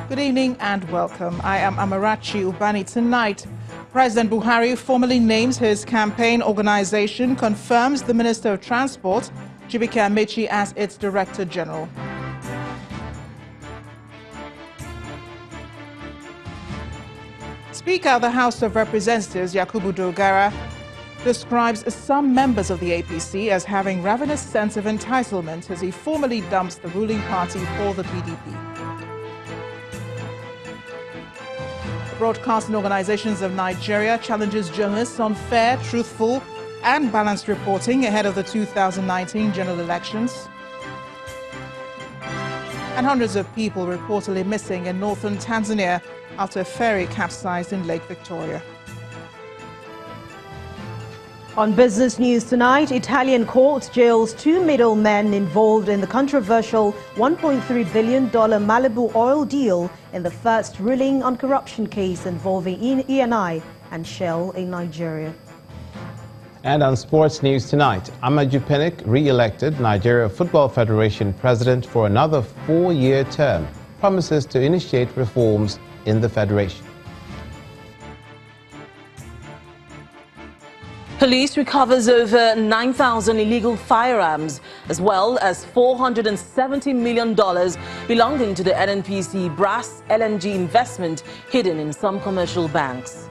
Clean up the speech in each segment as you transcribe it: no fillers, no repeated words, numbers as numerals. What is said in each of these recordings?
Good evening and welcome. I am Amarachi Ubani. Tonight, President Buhari formally names his campaign organization, confirms the Minister of Transport, Chibuike Amechi, as its Director General. Speaker of the House of Representatives, Yakubu Dogara, describes some members of the APC as having ravenous sense of entitlement as he formally dumps the ruling party for the PDP. Broadcasting Organizations of Nigeria challenges journalists on fair, truthful and balanced reporting ahead of the 2019 general elections. And hundreds of people reportedly missing in northern Tanzania after a ferry capsized in Lake Victoria. On business news tonight, Italian court jails two middlemen involved in the controversial $1.3 billion Malibu oil deal in the first ruling on corruption case involving ENI and Shell in Nigeria. And on sports news tonight, Amaju Pinnick, re-elected Nigeria Football Federation president for another 4-year term, promises to initiate reforms in the federation. Police recovers over 9,000 illegal firearms, as well as $470 million belonging to the NNPC brass LNG investment hidden in some commercial banks.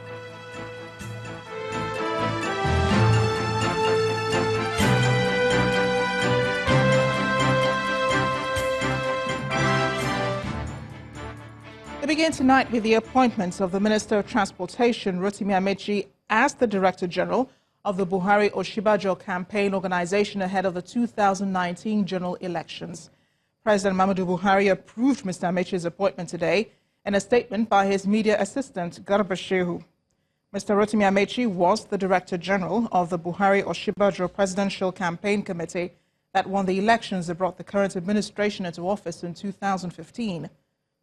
We begin tonight with the appointments of the Minister of Transportation, Rotimi Amechi, as the Director General of the Buhari-Osinbajo campaign organization ahead of the 2019 general elections. President Muhammadu Buhari approved Mr. Amechi's appointment today in a statement by his media assistant, Garba Shehu. Mr. Rotimi Amechi was the Director General of the Buhari-Osinbajo Presidential Campaign Committee that won the elections that brought the current administration into office in 2015.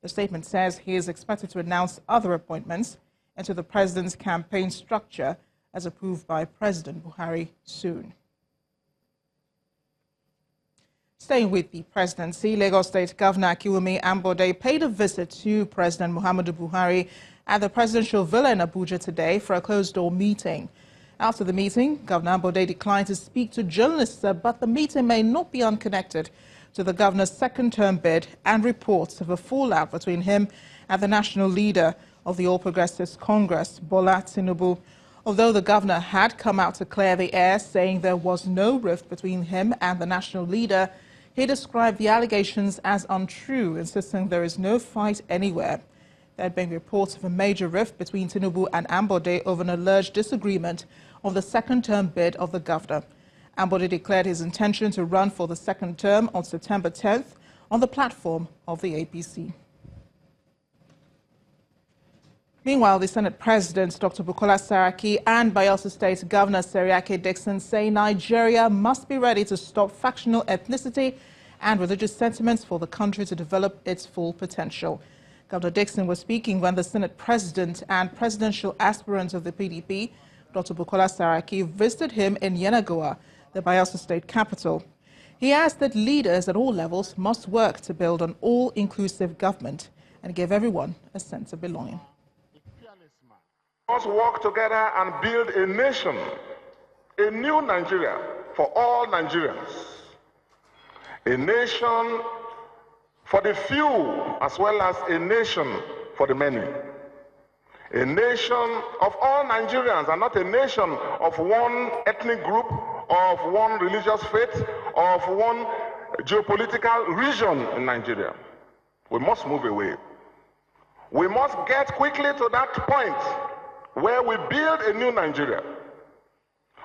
The statement says he is expected to announce other appointments into the president's campaign structure as approved by President Buhari soon. Staying with the presidency, Lagos State Governor Akiwumi Ambode paid a visit to President Muhammadu Buhari at the presidential villa in Abuja today for a closed-door meeting. After the meeting, Governor Ambode declined to speak to journalists, but the meeting may not be unconnected to the governor's second-term bid and reports of a fallout between him and the national leader of the All Progressives Congress, Bola Tinubu. Although the governor had come out to clear the air, saying there was no rift between him and the national leader, he described the allegations as untrue, insisting there is no fight anywhere. There had been reports of a major rift between Tinubu and Ambode over an alleged disagreement on the second-term bid of the governor. Ambode declared his intention to run for the second term on September 10th on the platform of the APC. Meanwhile, the Senate President, Dr. Bukola Saraki, and Bayelsa State Governor Seriake Dixon say Nigeria must be ready to stop factional ethnicity and religious sentiments for the country to develop its full potential. Governor Dixon was speaking when the Senate President and presidential aspirant of the PDP, Dr. Bukola Saraki, visited him in Yenagoa, the Bayelsa State capital. He asked that leaders at all levels must work to build an all-inclusive government and give everyone a sense of belonging. We must work together and build a nation, a new Nigeria for all Nigerians, a nation for the few as well as a nation for the many, a nation of all Nigerians and not a nation of one ethnic group, of one religious faith, of one geopolitical region in Nigeria. We must move away. We must get quickly to that point where we build a new Nigeria,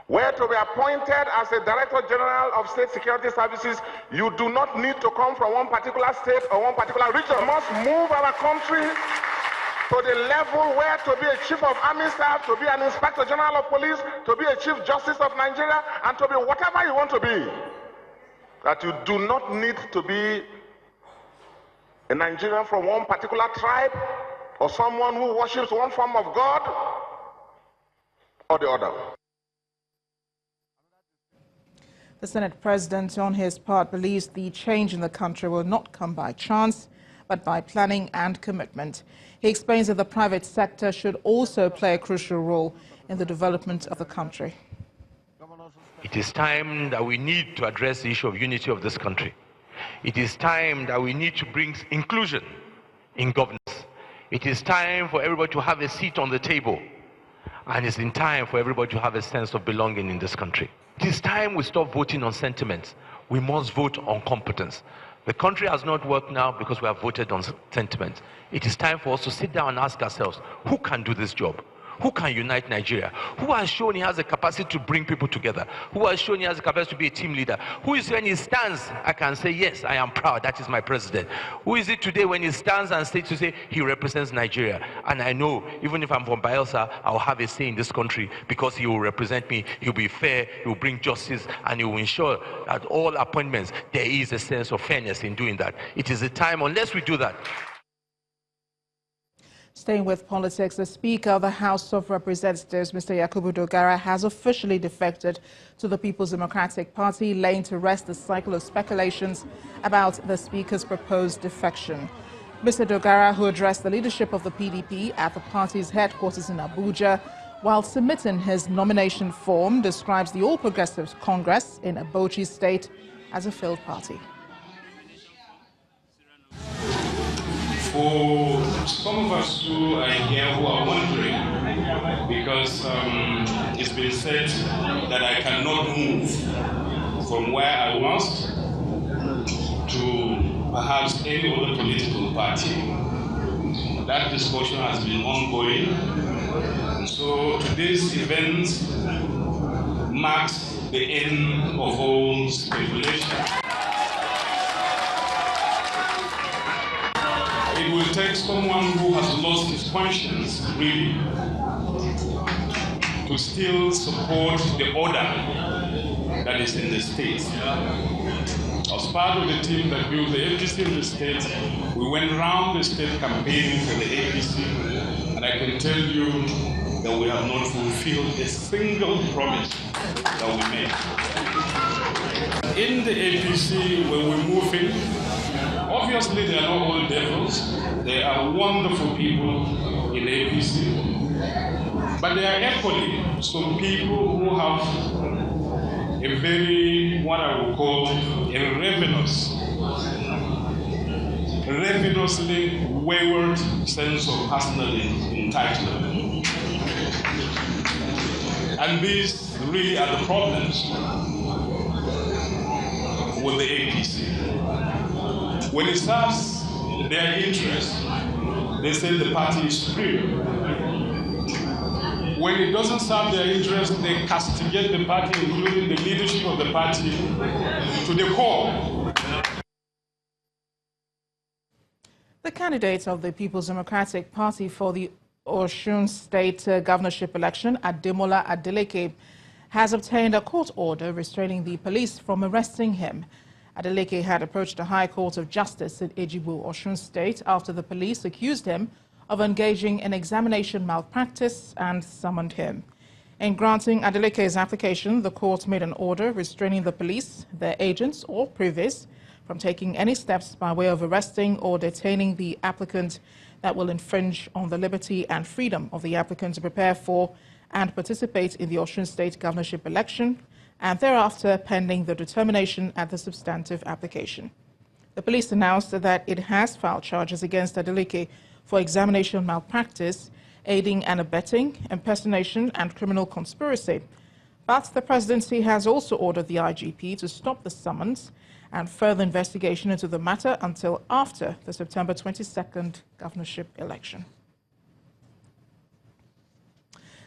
where to be appointed as a Director General of State Security Services, you do not need to come from one particular state or one particular region. We must move our country to the level where to be a Chief of Army Staff, to be an Inspector General of Police, to be a Chief Justice of Nigeria, and to be whatever you want to be. That you do not need to be a Nigerian from one particular tribe or someone who worships one form of God or the other. The Senate President, on his part, believes the change in the country will not come by chance, but by planning and commitment. He explains that the private sector should also play a crucial role in the development of the country. It is time that we need to address the issue of unity of this country. It is time that we need to bring inclusion in governance. It is time for everybody to have a seat on the table. And it's in time for everybody to have a sense of belonging in this country. It is time we stop voting on sentiments. We must vote on competence. The country has not worked now because we have voted on sentiment. It is time for us to sit down and ask ourselves, who can do this job? Who can unite Nigeria? Who has shown he has the capacity to bring people together? Who has shown he has the capacity to be a team leader? Who is when he stands, I can say, yes, I am proud, that is my president. Who is it today when he stands and states to say he represents Nigeria? And I know, even if I'm from Bielsa, I'll have a say in this country because he will represent me, he will be fair, he will bring justice, and he will ensure that all appointments, there is a sense of fairness in doing that. It is a time, unless we do that. Staying with politics, the Speaker of the House of Representatives, Mr. Yakubu Dogara, has officially defected to the People's Democratic Party, laying to rest the cycle of speculations about the Speaker's proposed defection. Mr. Dogara, who addressed the leadership of the PDP at the party's headquarters in Abuja, while submitting his nomination form, describes the All Progressives Congress in Ambode State as a failed party. For some of us who are here who are wondering, because it's been said that I cannot move from where I was to perhaps any other political party. That discussion has been ongoing. And so today's event marks the end of all speculation. It will take someone who has lost his conscience, really, to still support the order that is in the state. As part of the team that built the APC in the state, we went around the state campaigning for the APC, and I can tell you that we have not fulfilled a single promise that we made. In the APC, when we move in, obviously, they are not all devils. They are wonderful people in APC. But there are equally some people who have a very, what I would call, a ravenously wayward sense of personal entitlement. And these really are the problems with the APC. When it serves their interest, they say the party is superior. When it doesn't serve their interest, they castigate the party, including the leadership of the party, to the core. The candidate of the People's Democratic Party for the Osun State governorship election, Ademola Adeleke, has obtained a court order restraining the police from arresting him. Adeleke had approached the High Court of Justice in Ejigbo, Osun State, after the police accused him of engaging in examination malpractice and summoned him. In granting Adeleke's application, the court made an order restraining the police, their agents or privies from taking any steps by way of arresting or detaining the applicant that will infringe on the liberty and freedom of the applicant to prepare for and participate in the Osun State governorship election, and thereafter pending the determination at the substantive application. The police announced that it has filed charges against Adeleke for examination malpractice, aiding and abetting, impersonation and criminal conspiracy. But the presidency has also ordered the IGP to stop the summons and further investigation into the matter until after the September 22nd governorship election.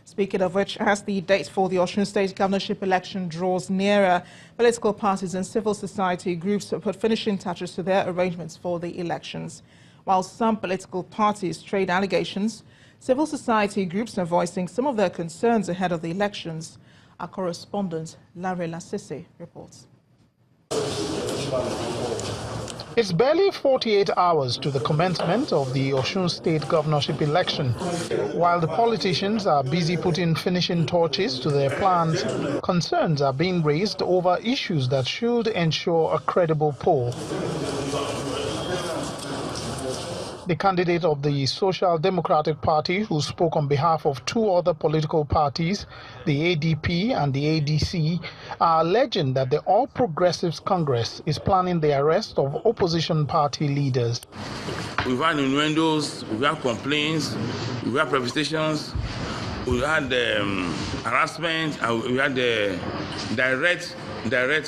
Speaking of which, as the date for the Osun State governorship election draws nearer, political parties and civil society groups put finishing touches to their arrangements for the elections. While some political parties trade allegations, civil society groups are voicing some of their concerns ahead of the elections. Our correspondent, Larry Lasisi, reports. It's barely 48 hours to the commencement of the Osun State governorship election. While the politicians are busy putting finishing touches to their plans, concerns are being raised over issues that should ensure a credible poll. The candidate of the Social Democratic Party, who spoke on behalf of two other political parties, the ADP and the ADC, are alleging that the All Progressives Congress is planning the arrest of opposition party leaders. We've had innuendos, we've had complaints, we've had protestations, we had harassment, and we had direct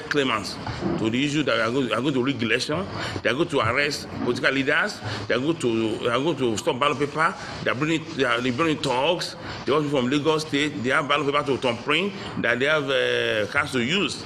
claimants to the issue that we are going to rig election. They are going to arrest political leaders. They are going to stop ballot paper. They are bringing talks. They want people from Lagos State. They have ballot paper to thumbprint that they have cards to use.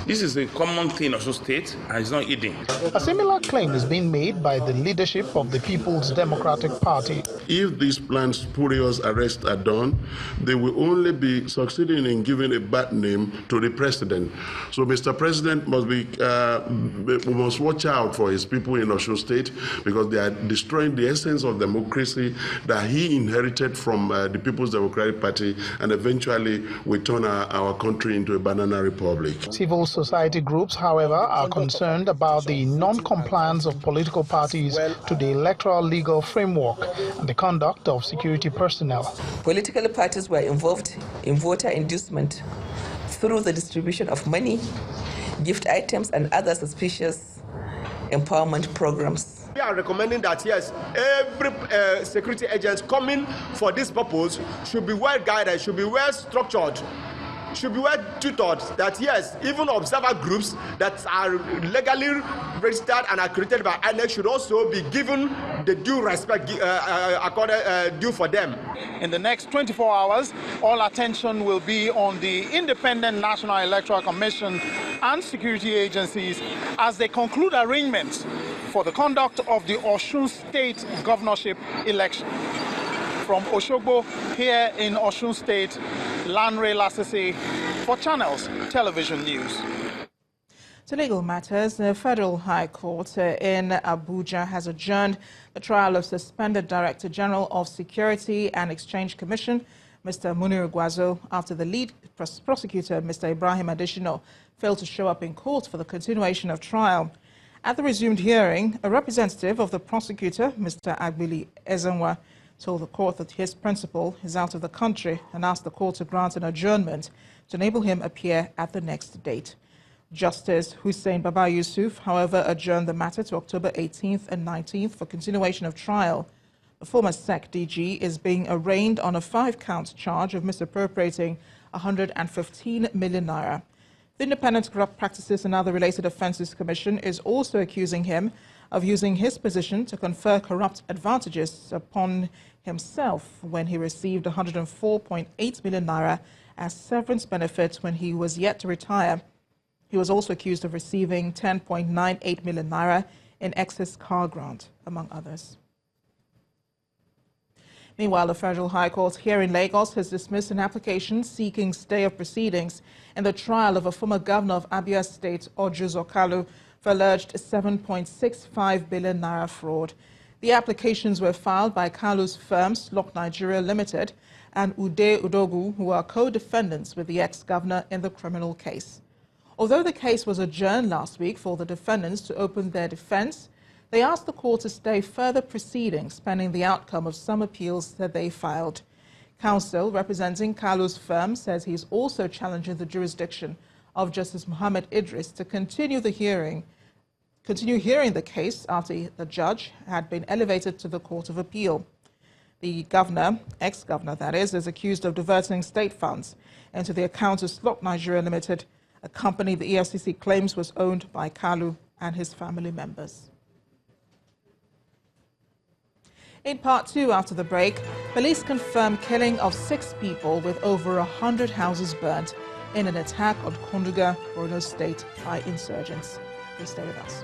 This is a common thing in Osun State, and it's not hidden. A similar claim is being made by the leadership of the People's Democratic Party. If these planned spurious arrests are done, they will only be succeeding in giving a bad name to the president. So Mr. President must watch out for his people in Osun State, because they are destroying the essence of democracy that he inherited from the People's Democratic Party, and eventually will turn our country into a banana republic. Civil society groups, however, are concerned about the non-compliance of political parties to the electoral legal framework and the conduct of security personnel. Political parties were involved in voter inducement through the distribution of money, gift items, and other suspicious empowerment programs. We are recommending that, yes, every security agent coming for this purpose should be well guided, should be well structured, should be well tutored, that yes, even observer groups that are legally registered and accredited by INEC should also be given the due respect due for them. In the next 24 hours, all attention will be on the Independent National Electoral Commission and security agencies as they conclude arrangements for the conduct of the Osun State governorship election. From Osogbo, here in Osun State, Lanre Lasese for Channels Television News. To legal matters, the Federal High Court in Abuja has adjourned the trial of suspended Director General of Security and Exchange Commission, Mr. Munir Gwazo, after the lead prosecutor, Mr. Ibrahim Adesina, failed to show up in court for the continuation of trial. At the resumed hearing, a representative of the prosecutor, Mr. Agbili Ezenwa, told the court that his principal is out of the country and asked the court to grant an adjournment to enable him appear at the next date. Justice Hussein Baba Yusuf, however, adjourned the matter to October 18th and 19th for continuation of trial. The former SEC DG is being arraigned on a 5-count charge of misappropriating 115 million naira. The Independent Corrupt Practices and Other Related Offences Commission is also accusing him of using his position to confer corrupt advantages upon himself when he received 104.8 million naira as severance benefits when he was yet to retire. He was also accused of receiving 10.98 million naira in excess car grant, among others. Meanwhile, the Federal High Court here in Lagos has dismissed an application seeking stay of proceedings in the trial of a former governor of Abia State, Ojuzo Kalu, for alleged 7.65 billion naira fraud. The applications were filed by Kalu's firm, Slok Nigeria Limited, and Ude Udogu, who are co-defendants with the ex-governor in the criminal case. Although the case was adjourned last week for the defendants to open their defense, they asked the court to stay further proceedings pending the outcome of some appeals that they filed. Counsel representing Kalu's firm says he's also challenging the jurisdiction of Justice Muhammad Idris to continue hearing the case after the judge had been elevated to the Court of Appeal. The governor, ex-governor that is accused of diverting state funds into the account of Slok Nigeria Limited, a company the EFCC claims was owned by Kalu and his family members. In part 2 after the break, police confirm killing of 6 people with over 100 houses burnt in an attack on Konduga, Borno State by insurgents. Please stay with us.